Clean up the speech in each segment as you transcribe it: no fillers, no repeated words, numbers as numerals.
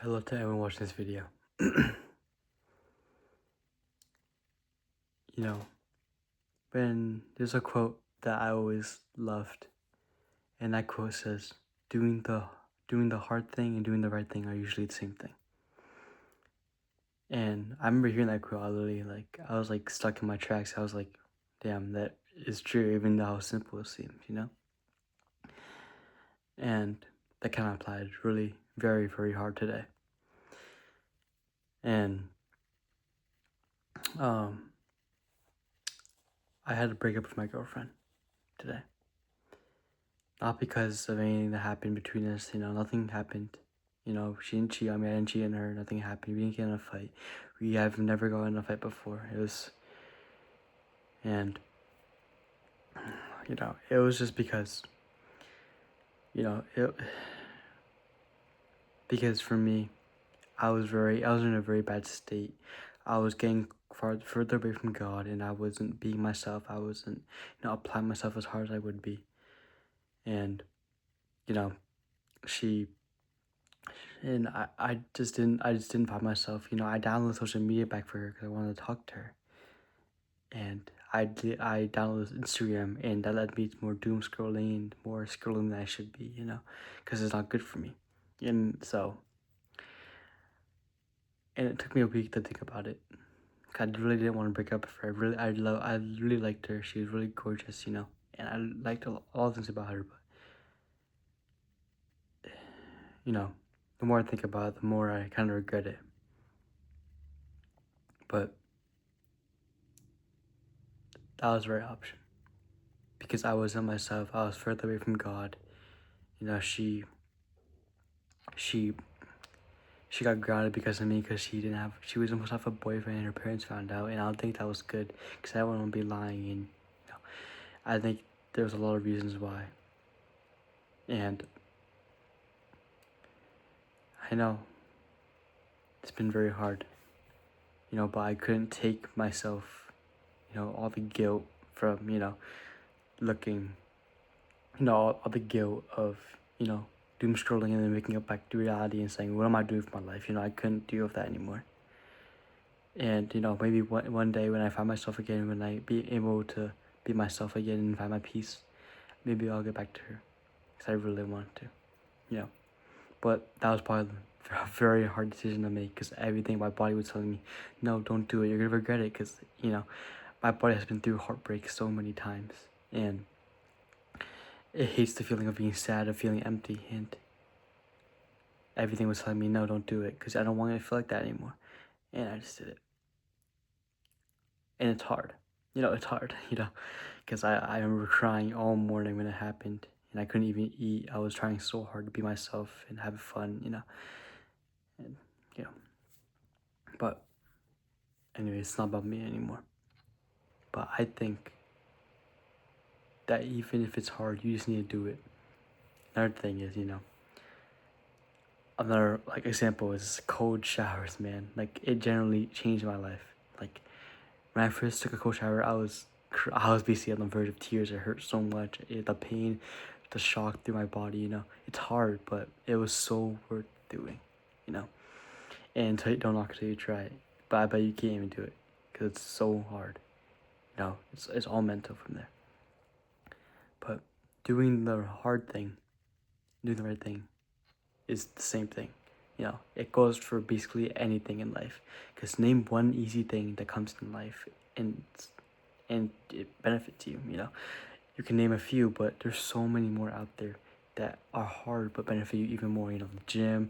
Hello to everyone watching this video. You know, when there's a quote that I always loved, and that quote says, doing the hard thing and doing the right thing are usually the same thing." And I remember hearing that quote, I was like stuck in my tracks. I was like, damn, that is true, even though how simple it seems, you know? And that kind of applied really very, very hard today. And I had to break up with my girlfriend today. Not because of anything that happened between us, nothing happened. She didn't cheat on me, I didn't cheat on her, nothing happened. We didn't get in a fight. We have never gotten in a fight before. And, it was just because, because for me, I was in a very bad state. I was getting further away from God, and I wasn't being myself. I wasn't, applying myself as hard as I would be. And, you know, she and I just didn't find myself. I downloaded social media back for her because I wanted to talk to her, and I downloaded Instagram, and that led me to more doom scrolling and more scrolling than I should be, because it's not good for me. And it took me a week to think about it. I really didn't want to break up with her. I really liked her. She was really gorgeous, and I liked all things about her. But the more I think about it, the more I kind of regret it. But that was the right option because I wasn't myself. I was further away from God. She got grounded because of me because she was almost have a boyfriend and her parents found out, and I don't think that was good because I don't want to be lying, and I think there's a lot of reasons why. And I know it's been very hard, but I couldn't take myself, all the guilt from, looking, all the guilt of, doom scrolling and then waking up back to reality and saying, what am I doing with my life? I couldn't deal with that anymore. And, maybe one day when I find myself again, when I be able to be myself again and find my peace, maybe I'll get back to her because I really want to, But that was probably a very hard decision to make because everything my body was telling me, no, don't do it. You're going to regret it because, my body has been through heartbreak so many times. And it hates the feeling of being sad, of feeling empty. And everything was telling me, no, don't do it because I don't want to feel like that anymore. And I just did it. And it's hard. It's hard, because I remember crying all morning when it happened. And I couldn't even eat. I was trying so hard to be myself and have fun, And, but anyway, it's not about me anymore. But I think that even if it's hard, you just need to do it. Another thing is, another example is cold showers, man. It generally changed my life. When I first took a cold shower, I was basically on the verge of tears. It hurt so much. The pain, the shock through my body. It's hard, but it was so worth doing. And don't knock it till you try it. But I bet you can't even do it because it's so hard. It's all mental from there. But doing the hard thing, doing the right thing, is the same thing. It goes for basically anything in life. Because name one easy thing that comes in life and it benefits you. You can name a few, but there's so many more out there that are hard but benefit you even more. The gym,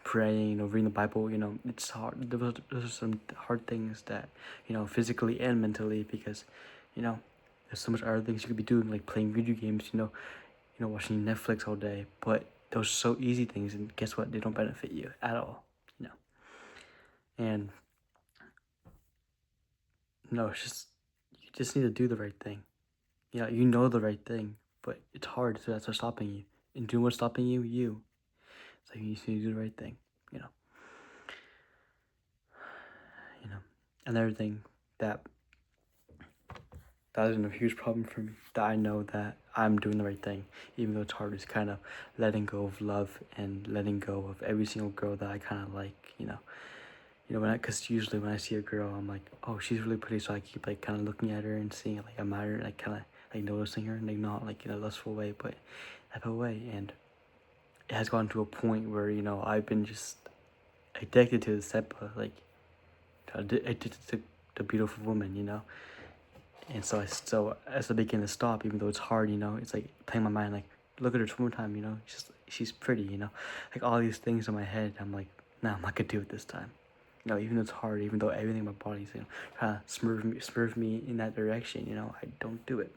praying, reading the Bible. It's hard. Those are some hard things that physically and mentally because there's so much other things you could be doing like playing video games. Watching Netflix all day, but those are so easy things, and guess what? They don't benefit you at all. And it's just you just need to do the right thing. You know the right thing, but it's hard, so that's what's stopping you. And doing what's stopping you, you. So you just need to do the right thing. You know. Another thing that That isn't a huge problem for me. That I know that I'm doing the right thing, even though it's hard. It's kind of letting go of love and letting go of every single girl that I kind of like. Because usually when I see a girl, I'm like, oh, she's really pretty, so I keep like kind of looking at her and seeing like I'm at her, like kind of like noticing her, and like not like in a lustful way, but type of way. And it has gotten to a point where I've been just addicted to this type of like addicted to the beautiful woman, And so as I begin to stop, even though it's hard, it's like playing my mind like, look at her one more time, she's pretty, like all these things in my head. I'm like, nah, I'm not gonna do it this time. Even though it's hard, even though everything in my body's trying to swerve me in that direction, I don't do it.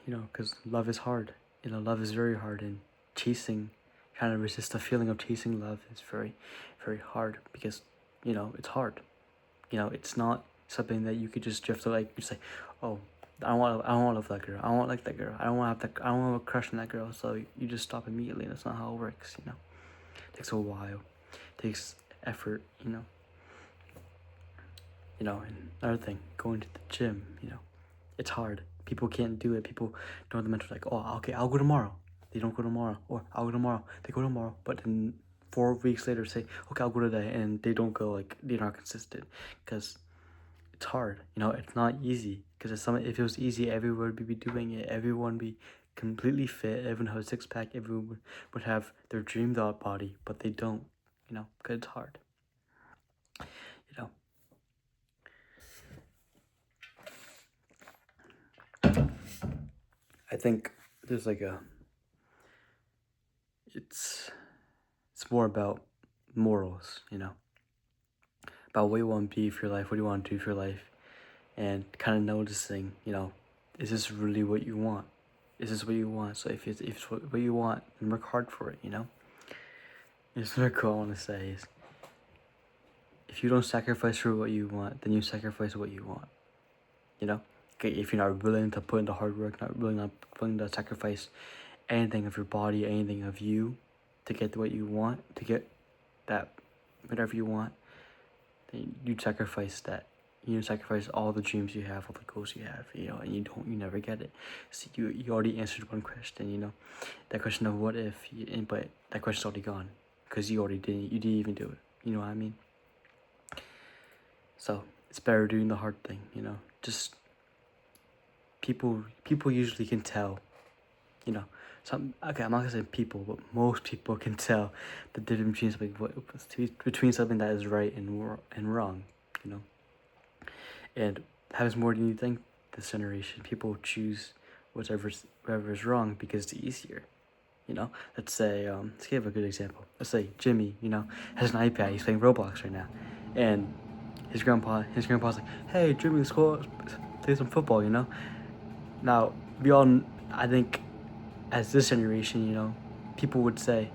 Because love is hard. Love is very hard, and chasing, kind of resist the feeling of chasing love is very, very hard because, it's hard. It's not something that you could just drift to, like, you say, oh, I don't want to love that girl. I don't want to like that girl. I don't want to I don't want to have a crush on that girl. So you just stop immediately, and that's not how it works, It takes a while. It takes effort, And another thing, going to the gym, it's hard. People can't do it. People don't have the mental, like, oh, okay, I'll go tomorrow. They don't go tomorrow. Or I'll go tomorrow. They go tomorrow. But then 4 weeks later say, okay, I'll go today. And they don't go, like, they're not consistent. Because it's hard. It's not easy. Because if it was easy, everyone would be doing it. Everyone would be completely fit. Everyone has a six-pack. Everyone would have their dreamed out body. But they don't, because it's hard. I think there's like it's more about morals, about what you want to be for your life, what you want to do for your life, and kind of noticing, is this really what you want? Is this what you want? So if it's what you want, then work hard for it, There's another quote I want to say is, if you don't sacrifice for what you want, then you sacrifice what you want, Okay, if you're not willing to put in the hard work, not willing to sacrifice anything of your body, anything of you, to get what you want, to get that whatever you want, then you sacrifice that. You sacrifice all the dreams you have, all the goals you have, and you never get it. So you already answered one question, that question of what if, but that question's already gone, because you didn't even do it. You know what I mean? So it's better doing the hard thing, just. People usually can tell, okay, I'm not gonna say people, but most people can tell the difference between something that is right and wrong, And happens more than you think. This generation, people choose whatever is wrong because it's easier, Let's say, let's give a good example. Let's say Jimmy, has an iPad. He's playing Roblox right now, and his grandpa's like, hey Jimmy, let's go play some football, Now, I think, as this generation, people would say,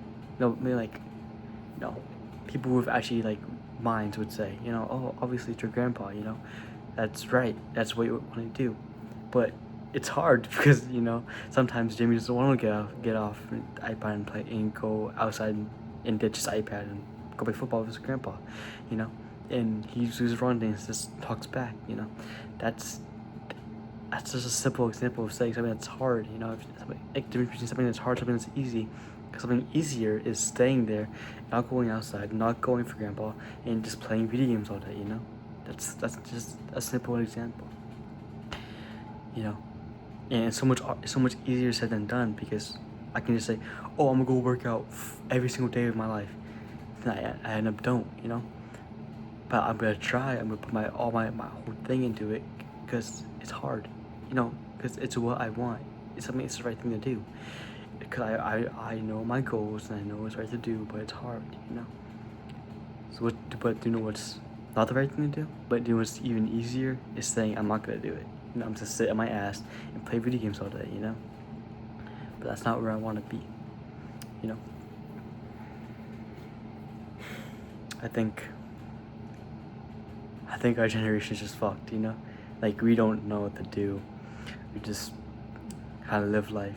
people with actually, like, minds would say, oh, obviously it's your grandpa, that's right, that's what you want to do. But it's hard because, sometimes Jimmy doesn't want to get off the iPad and play and go outside and ditch his iPad and go play football with his grandpa, And he uses wrong things, just talks back, That's just a simple example of saying something that's hard, like the difference between something that's hard, something that's easy. Because something easier is staying there, not going outside, not going for grandpa, and just playing video games all day, That's just a simple example, And it's so much easier said than done, because I can just say, oh, I'm gonna go work out every single day of my life. And I end up don't, But I'm gonna try. I'm gonna put my whole thing into it, because it's hard. Because it's what I want. It's the right thing to do. Because I know my goals and I know what's right to do, but it's hard, So but do you know what's not the right thing to do? But do you know what's even easier is saying I'm not gonna do it. I'm just sit on my ass and play video games all day, But that's not where I want to be, I think our generation is just fucked, Like, we don't know what to do. We just kind of live life.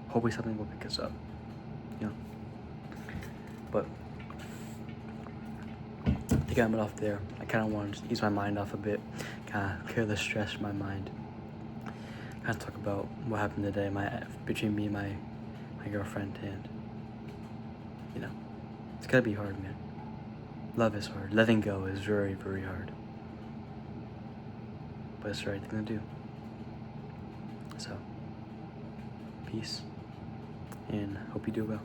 Hopefully something will pick us up, But to get it off there, I kind of want to just ease my mind off a bit, kind of clear the stress from my mind. Kind of talk about what happened today, between me and my girlfriend, and you know, it's gotta be hard, man. Love is hard. Letting go is very, very hard. But it's the right thing to do. So, peace, and hope you do well.